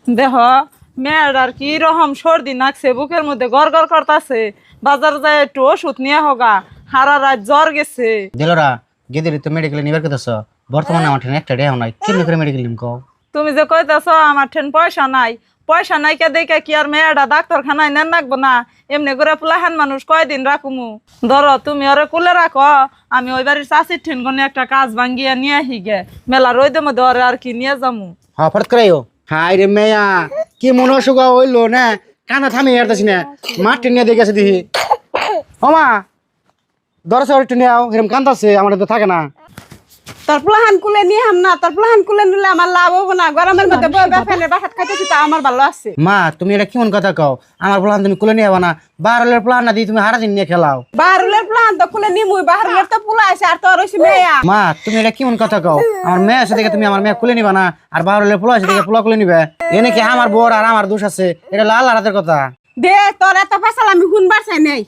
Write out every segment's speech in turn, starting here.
দেহ মেয়েটার কি রকম সর্দি নাকছে, বুকের মধ্যে গড় করতেছে। বাজার যায় একটু ওষুধ নিয়ে হোগা, সারা রাত জ্বর গেছে। দিলরা গেদের তো মেডিকেলে নিবার কথা বর্তমানে আমার ঠেন একটা ডেও নাই, কেমনি করে মেডিকেল নিম কও? তুমি যে কইতাছ আমার ঠেন পয়সা নাই, পয়সা নাই কে দেখে কি আর মেয়েটা ডাক্তারখানায় নেন রাখবো না? এমনি করে পুলাহান মানুষ কয়দিন রাখুমু? ধরো তুমি ওরে কুলে রাখো, আমি ওই বাড়ির চাষির ঠেন গনে একটা কাজ ভাঙ্গিয়া নিয়ে আহি গে, মেলা রইদের মধ্যে ওরে আর কি নিয়ে যামু। হঠাৎ করে হাই রে মেয়া কি মনে অসুখ হইলো না, কানা থামি এরতাছি না, মাঠ নিয়ে দিয়ে গেছে দিহি। ওমা দরজা একটু নিয়ে আও, এরকম কান্দাছে আমার তো থাকে না। তোর প্লাহান কুলে নিয়ে হাম না, তোর প্লাহান কুলে নিলে আমার লাভ হবো না। গরমের মধ্যে ফ্যানের বাসাত খাইতেছি, তা আমার ভালো আছে। মা তুমি এটা কেমন কথা কও? আমার প্লান তুমি কুলে নিয়ে না, বারলের প্লান না দিয়ে তুমি হারা দিন নিয়ে খেলাও। বাহারুলের প্লাহান তো কুলে নিমুই, বাহারুলের তো পুলা আছে আর তোর হইছে মেয়া। মা তুমি এটা কেমন কথা কও? আমার মেয়ে আছে দেখে তুমি আমার মেয়ে কুলে নিবা না, আর বারলের পোলা আছে দেখে পোলা কুলে নিবে? এনে কি আমার বর আর আমার দোষ আছে? এটা লাল রাতের কথা। দে তোর এত ফেসাল আমি শুনবার চাই নাই।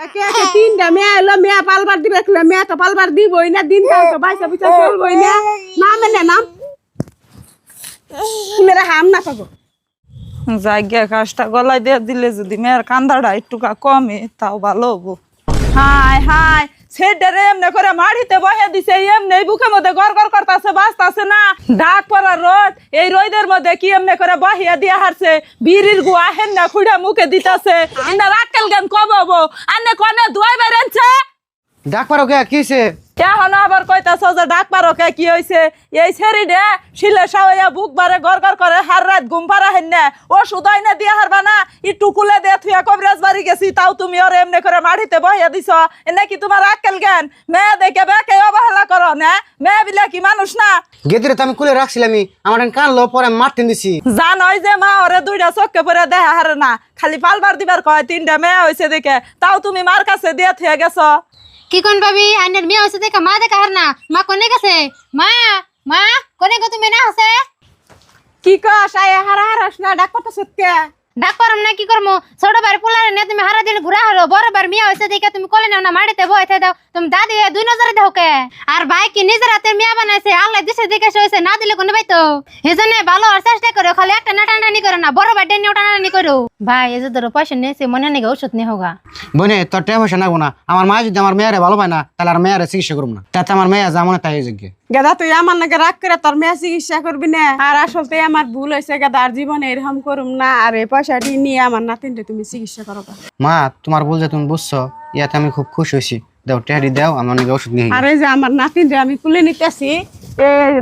একে একে তিনটা মেয়া এলো, মেয়া পালবার দিবে, মেয়া তো পালবার দিবই না, দিন কাল তো বাইসা বিচার চলবই না। নাম এনে নাম শুনে হাম না পাবো। জায়গা কাজটা গলায় দিয়ে দিলে যদি মেয়ের কান্দাটা একটুকা কমে তাও ভালো হবো। হাই হাই সেটারে এমনি করে মাড়িতে বহে দিছে, এমনি বুকের মধ্যে গড় করতেছে, বাঁচতেছে না। ডাক পড়া রোদ, এই রোদের মধ্যে কি এমনি করে বহিয়া দিয়া হারছে, বিড়ির গুয়া হেন না খুঁড়া মুখে দিতেছে। ইন্দা রাকেল গান কবাবো আনে কনে ধুয়াই বেরেনছে। ডাক পারো কে কি হইছে? এখন আবার কইতাছ যে ডাক পারো কে কি হয়েছে? এই ছেড়ি দে শিলে সাওয়া বুক বারে গড় করে হার রাত ঘুম পারা হেন না, ও সুদাই না দিয়া হারবা না। একটু কুলে দে থুয়া কবরাজ বাড়ি গেছি, তাও তুমি ওর এমনি করে মাটিতে বহিয়া দিছ। এনে কি তোমার আক্কেল জ্ঞান? মেয়ে দেখে বেকে অবহেলা করো না? মেয়ে বিলা কি মানুষ না? গেদিরে তো আমি কুলে রাখছিলাম, আমার কানলো পরে মারতেন দিছি। জানোই যে মা ওরে দুইটা চক্কে পরে দেখা হারে না, খালি পালবার দিবার কয় তিনটা মেয়ে হয়েছে দেখে, তাও তুমি মার কাছে দিয়ে থুয়ে গেছ। কি কোন ভাবি আইনের মেয়ে হইছে দেখা মা দেখা হার না? মা কোনে গেছে? মা মা কোনে গো তুমি না আছে? কি কস আয় হারা হারাস না, ডাক কত সত্যি। ডাক পারম না কি করমু? ছোট বার পোলারে নে তুমি হারা দিন ঘুরা হারো, বড় বার মেয়ে হইছে দেখা তুমি কোলে নাও না, মাটিতে বইতে দাও। তুমি দাদি দুই নজরে দাও কে? আর ভাই কি নিজের হাতে মেয়ে বানাইছে, আল্লাহ দিছে দেখে হইছে, না দিলে কোনে পাইতো? এজন্য ভালো আর চেষ্টা করো, খালি একটা নাটানানি করো না, বড় বার ডেনে টানাটানি করো। ভাই এই যে ধরো পয়সা নিয়েছে, মনে নেই ওষুধ নিয়ে হোগা। বনে তোর টাকা পয়সা নাগবো না, আমার মা যদি আমার মেয়েরে ভালো পায় না, তাহলে আর মেয়েরে চিকিৎসা করবো না। তাতে আমার মেয়ে যা মনে তাই যোগ্য। গেদা তুই আমার নাকি রাগ করে তোর মেয়ে চিকিৎসা করবি না? আর আসলে আমার ভুল হয়েছে গেদা, আর জীবনে এরকম করুম না। আর এই পয়সাটি নিয়ে আমার নাতিনটা তুমি চিকিৎসা করো। মা তোমার বল যে তুমি বুঝছো, ইয়াতে আমি খুব খুশি হয়েছি। দাও টেহারি দাও, আমার নাকি ওষুধ নিয়ে। আর এই যে আমার নাতিনটা আমি কুলে নিতেছি, এই